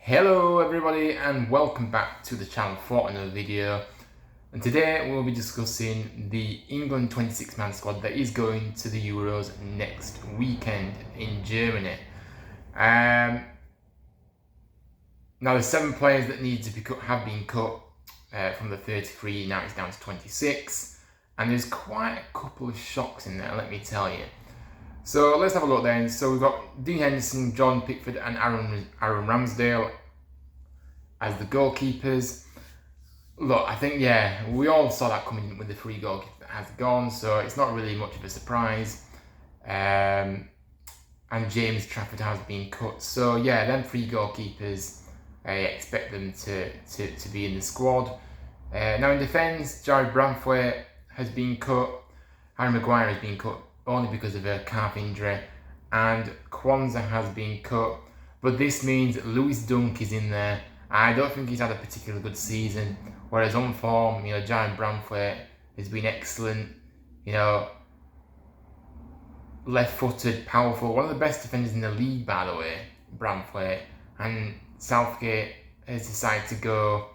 Hello everybody and welcome back to the channel for another video, and today we'll be discussing the England 26-man squad that is going to the Euros next weekend in Germany. Now the 7 players that need to be cut have been cut from the 33, now it's down to 26, and there's quite a couple of shocks in there, let me tell you. So let's have a look then. So we've got Dean Henderson, John Pickford and Aaron Ramsdale as the goalkeepers. Look, I think, we all saw that coming with the 3 goalkeeper that has gone, so it's not really much of a surprise. And James Trafford has been cut. So them 3 goalkeepers, I expect them to be in the squad. Now in defence, Jared Branthwaite has been cut. Harry Maguire has been cut only because of a calf injury, and Kwanzaa has been cut, but this means Lewis Dunk is in there. I don't think he's had a particularly good season, whereas on form, Jared Branthwaite has been excellent, left-footed, powerful, one of the best defenders in the league, by the way, Branthwaite, and Southgate has decided to go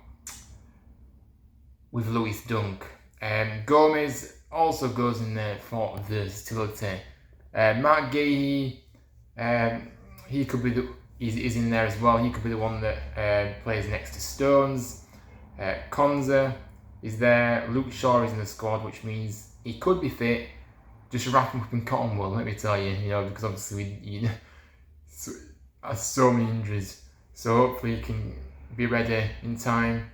with Lewis Dunk. Gomez also goes in there for versatility. Mark Gahey, he could be is in there as well. He could be the one that plays next to Stones. Konza is there. Luke Shaw is in the squad, which means he could be fit. Just wrap him up in cotton wool, let me tell you. Because obviously has so many injuries. So hopefully he can be ready in time.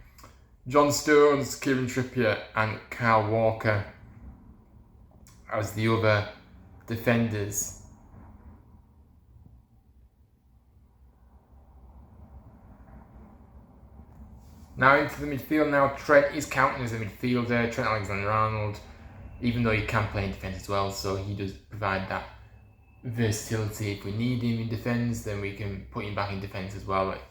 John Stones, Kieran Trippier, and Kyle Walker as the other defenders. Now into the midfield. Now Trent is counting as a midfielder, Trent Alexander-Arnold, even though he can play in defence as well, so he does provide that versatility. If we need him in defence, then we can put him back in defence as well. But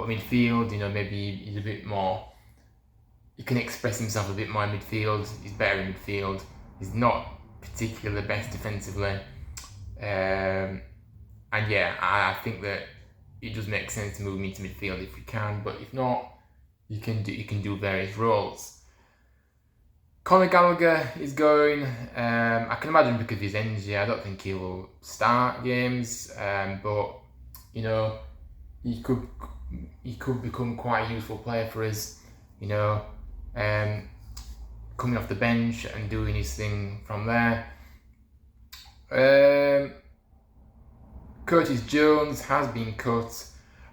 midfield, maybe he's a bit more, he can express himself a bit more in midfield. He's better in midfield. He's not particularly the best defensively. I think that it does make sense to move him into midfield if we can, but if not, you can do various roles. Conor Gallagher is going. I can imagine because of his energy, I don't think he will start games, but he could become quite a useful player for us. Coming off the bench and doing his thing from there. Curtis Jones has been cut,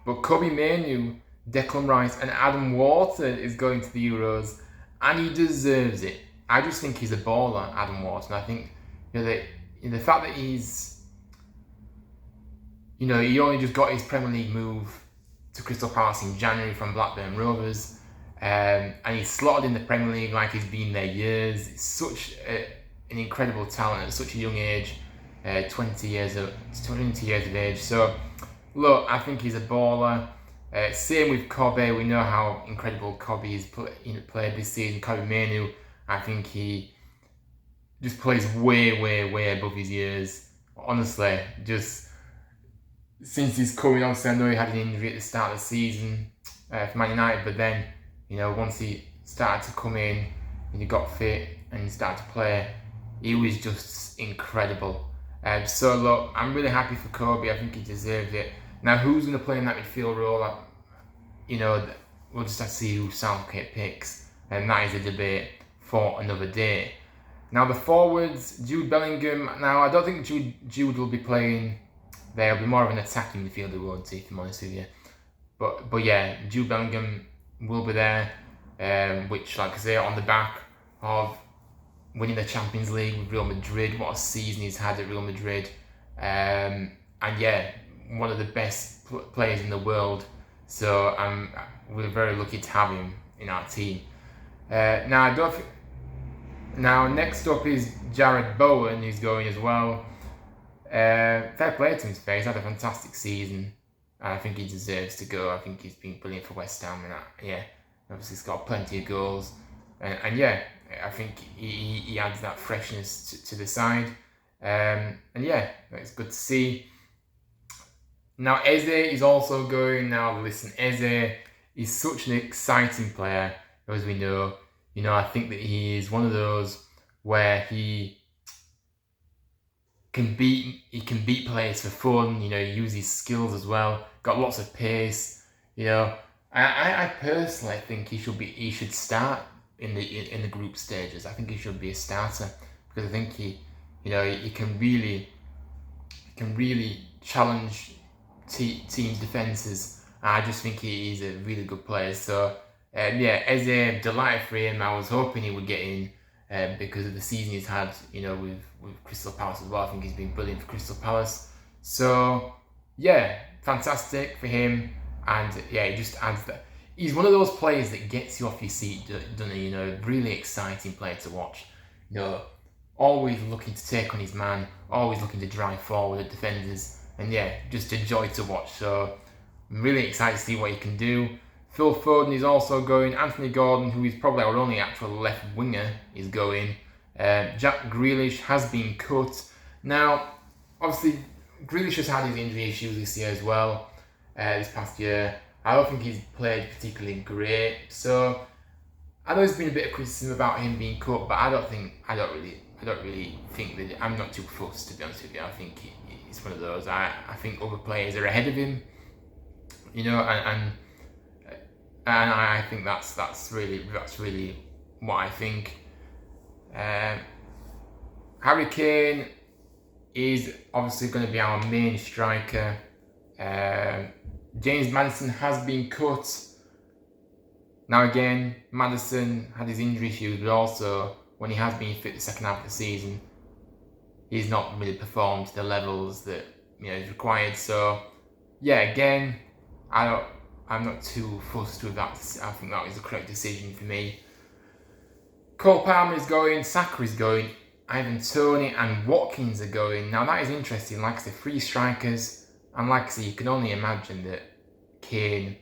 but Kobbie Mainoo, Declan Rice and Adam Wharton is going to the Euros, and he deserves it. I just think he's a baller, Adam Wharton. I think the fact that he's he only just got his Premier League move to Crystal Palace in January from Blackburn Rovers. And he's slotted in the Premier League like he's been there years. It's such an incredible talent at such a young age, 20 years of age. So, look, I think he's a baller. Same with Kobbie. We know how incredible Kobbie has played this season. Kobbie Mainoo, I think he just plays way above his years. Honestly, just since he's coming on, I know he had an injury at the start of the season for Man United, but then once he started to come in and he got fit and he started to play, he was just incredible. So look, I'm really happy for Kobbie. I think he deserves it. Now, who's going to play in that midfield role? We'll just have to see who Southgate picks, and that is a debate for another day. Now the forwards, Jude Bellingham. Now I don't think Jude will be playing there. He'll be more of an attacking midfielder, won't he, if I'm honest with you. But Jude Bellingham will be there, which, like I say, on the back of winning the Champions League with Real Madrid. What a season he's had at Real Madrid, and one of the best players in the world. So we're very lucky to have him in our team. Now next up is Jared Bowen, who's going as well. Fair play to him, he's had a fantastic season. I think he deserves to go. I think he's been brilliant for West Ham, and obviously he's got plenty of goals, and I think he adds that freshness to the side, and it's good to see. Now Eze is also going. Now listen, Eze is such an exciting player, as we know. I think that he is one of those where he can beat players for fun. Use his skills as well. Got lots of pace. I personally think he should start in the group stages. I think he should be a starter because I think he can really challenge teams' defenses. I just think he's a really good player. So Eze, delighted for him. I was hoping he would get in because of the season he's had, with Crystal Palace as well. I think he's been brilliant for Crystal Palace. So yeah, fantastic for him. And yeah, he just adds that. He's one of those players that gets you off your seat, doesn't he? Really exciting player to watch. Always looking to take on his man, always looking to drive forward at defenders. And yeah, just a joy to watch. So I'm really excited to see what he can do. Phil Foden is also going. Anthony Gordon, who is probably our only actual left winger, is going. Jack Grealish has been cut. Now, obviously, Grealish has had his injury issues this year as well. This past year, I don't think he's played particularly great. So I know there's been a bit of criticism about him being cut, but I don't really think that. I'm not too fussed, to be honest with you. I think it's one of those. I think other players are ahead of him. And I think that's really what I think. Harry Kane is obviously going to be our main striker. James Maddison has been cut. Now again, Maddison had his injury issues, but also when he has been fit the second half of the season, he's not really performed to the levels that is required. So yeah, again, I'm not too fussed with that. I think that was the correct decision for me. Cole Palmer is going, Saka is going, Ivan Toney and Watkins are going. Now that is interesting. Like I said, 3 strikers, and like I said, you can only imagine that Kane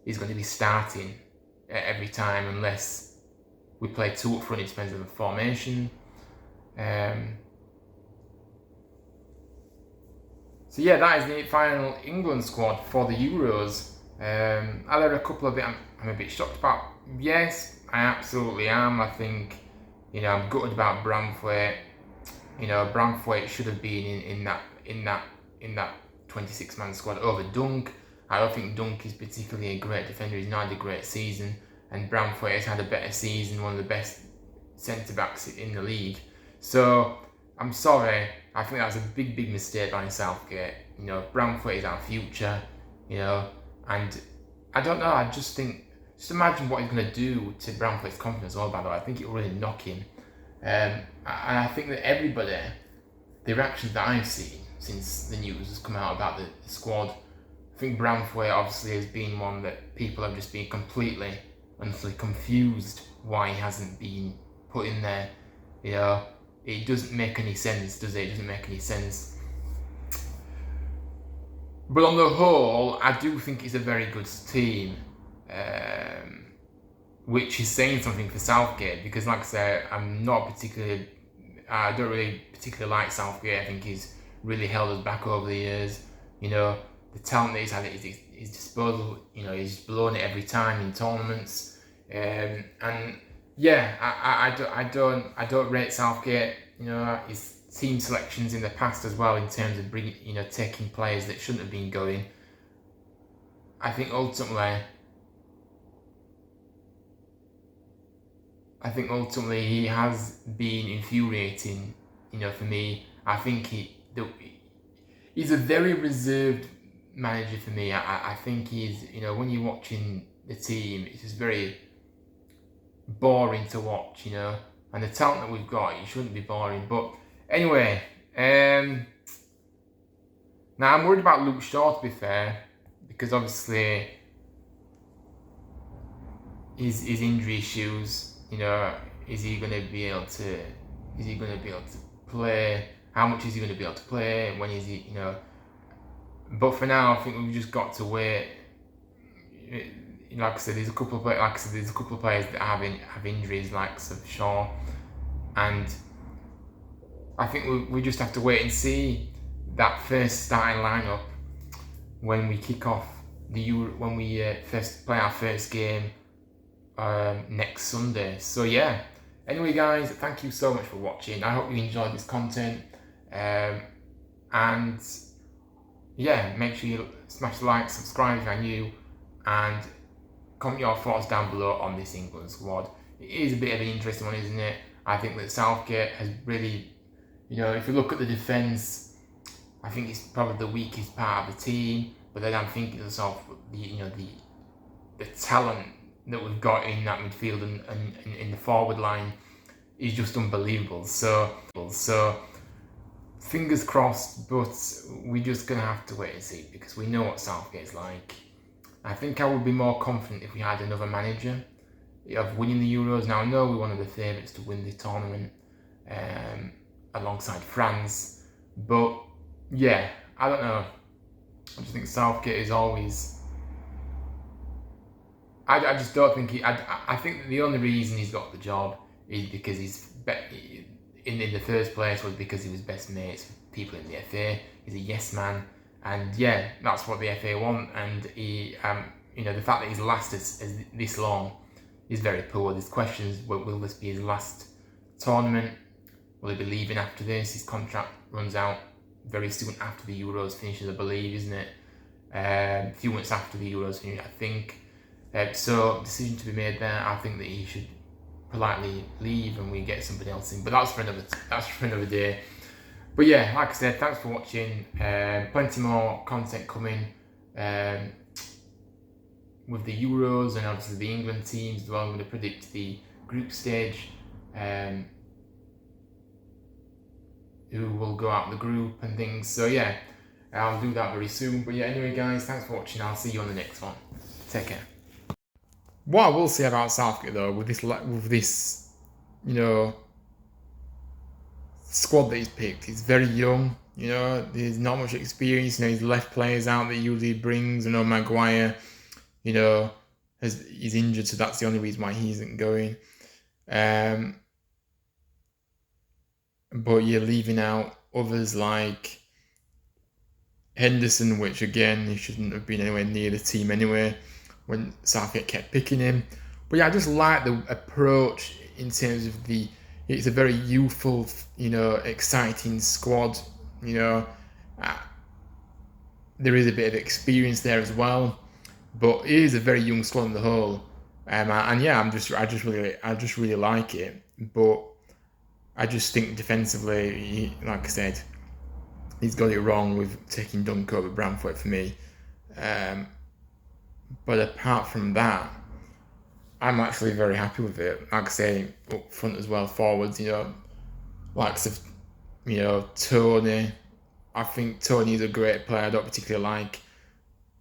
is going to be starting every time unless we play 2 up front. It depends on the formation. So yeah, that is the final England squad for the Euros. Are there a couple of bit I'm a bit shocked about? Yes, I absolutely am. I think I'm gutted about Branthwaite. Branthwaite should have been in that 26-man squad over Dunk. I don't think Dunk is particularly a great defender. He's not had a great season, and Branthwaite has had a better season, one of the best centre backs in the league. So I'm sorry. I think that was a big mistake by Southgate. Branthwaite is our future. And I don't know, I just think, just imagine what he's going to do to Branthwaite's confidence all, by the way. I think it will really knock him. And I think that everybody, the reactions that I've seen since the news has come out about the squad, I think Branthwaite obviously has been one that people have just been completely, honestly confused why he hasn't been put in there. It doesn't make any sense, does it? It doesn't make any sense. But on the whole, I do think it's a very good team, which is saying something for Southgate, because like I said, I don't really particularly like Southgate. I think he's really held us back over the years. The talent that he's had at his disposal, he's blown it every time in tournaments. And yeah, I don't rate Southgate. His team selections in the past as well, in terms of bringing, taking players that shouldn't have been going. I think ultimately he has been infuriating. For me, I think he's a very reserved manager for me. I think he's, when you're watching the team, it's just very boring to watch. And the talent that we've got, it shouldn't be boring. But anyway, now I'm worried about Luke Shaw, to be fair, because obviously his injury issues. Is he going to be able to play? How much is he going to be able to play? When is he? But for now, I think we've just got to wait. Like I said, there's a couple of players that have injuries, like of Shaw, and I think we just have to wait and see that first starting lineup. when we kick off the Euro, when we first play our first game next Sunday. So yeah. Anyway, guys, thank you so much for watching. I hope you enjoyed this content. And yeah, make sure you smash the like, subscribe if you're new, and comment your thoughts down below on this England squad. It is a bit of an interesting one, isn't it? I think that Southgate has really, if you look at the defence, I think it's probably the weakest part of the team. But then I'm thinking to myself, the talent that we've got in that midfield and in the forward line is just unbelievable. So fingers crossed, but we're just gonna have to wait and see, because we know what Southgate's like. I think I would be more confident if we had another manager of winning the Euros. Now I know we're one of the favourites to win the tournament alongside France, but yeah, I don't know. I just think Southgate is always. I just don't think he. I think the only reason he's got the job is because he's in the first place was because he was best mates with people in the FA. He's a yes man, and yeah, that's what the FA want. And he, the fact that he's lasted as this long is very poor. There's questions: will this be his last tournament? Will he be leaving after this? His contract runs out very soon after the Euros finishes, I believe, isn't it? A few months after the Euros finish, I think. So decision to be made there. I think that he should politely leave and we get somebody else in. But that's for another day. But yeah, like I said, thanks for watching. Plenty more content coming with the Euros and obviously the England teams as well. I'm going to predict the group stage, who will go out the group and things. So yeah, I'll do that very soon. But yeah, anyway, guys, thanks for watching. I'll see you on the next one. Take care. What I will say about Southgate though, with this, squad that he's picked, he's very young. There's not much experience. He's left players out that he usually brings. Maguire, he's injured, so that's the only reason why he isn't going. But you're leaving out others like Henderson, which again, he shouldn't have been anywhere near the team anyway when Southgate kept picking him. But yeah, I just like the approach in terms of it's a very youthful, exciting squad. There is a bit of experience there as well, but it is a very young squad on the whole. And yeah, I just really like it. But I just think defensively, like I said, he's got it wrong with taking Dunk over Bramford for me. But apart from that, I'm actually very happy with it. Like I say, up front as well, forwards, likes of, Tony. I think Tony is a great player. I don't particularly like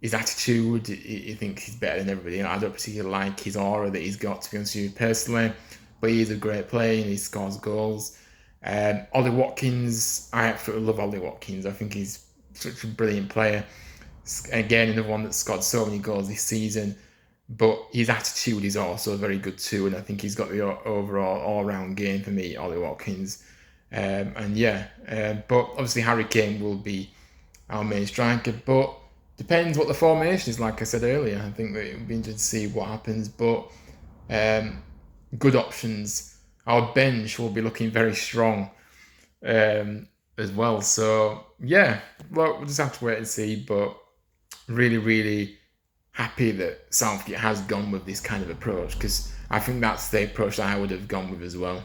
his attitude. He thinks he's better than everybody. I don't particularly like his aura that he's got, to be honest with you, personally. But he is a great player and he scores goals. Ollie Watkins, I absolutely love Ollie Watkins. I think he's such a brilliant player. Again, another one that's scored so many goals this season. But his attitude is also very good too, and I think he's got the overall all-round game for me, Ollie Watkins. But obviously Harry Kane will be our main striker. But depends what the formation is. Like I said earlier, I think that it would be interesting to see what happens. But good options. Our bench will be looking very strong as well. So yeah, well, we'll just have to wait and see. But really, really happy that Southgate has gone with this kind of approach, because I think that's the approach that I would have gone with as well.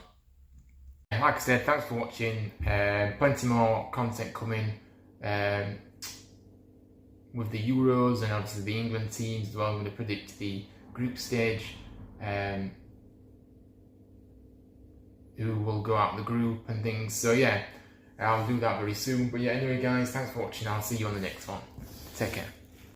Like I said, thanks for watching. Plenty more content coming with the Euros and obviously the England teams as well. I'm going to predict the group stage, who will go out the group and things. So yeah, I'll do that very soon. But yeah, anyway, guys, thanks for watching. I'll see you on the next one. Take care.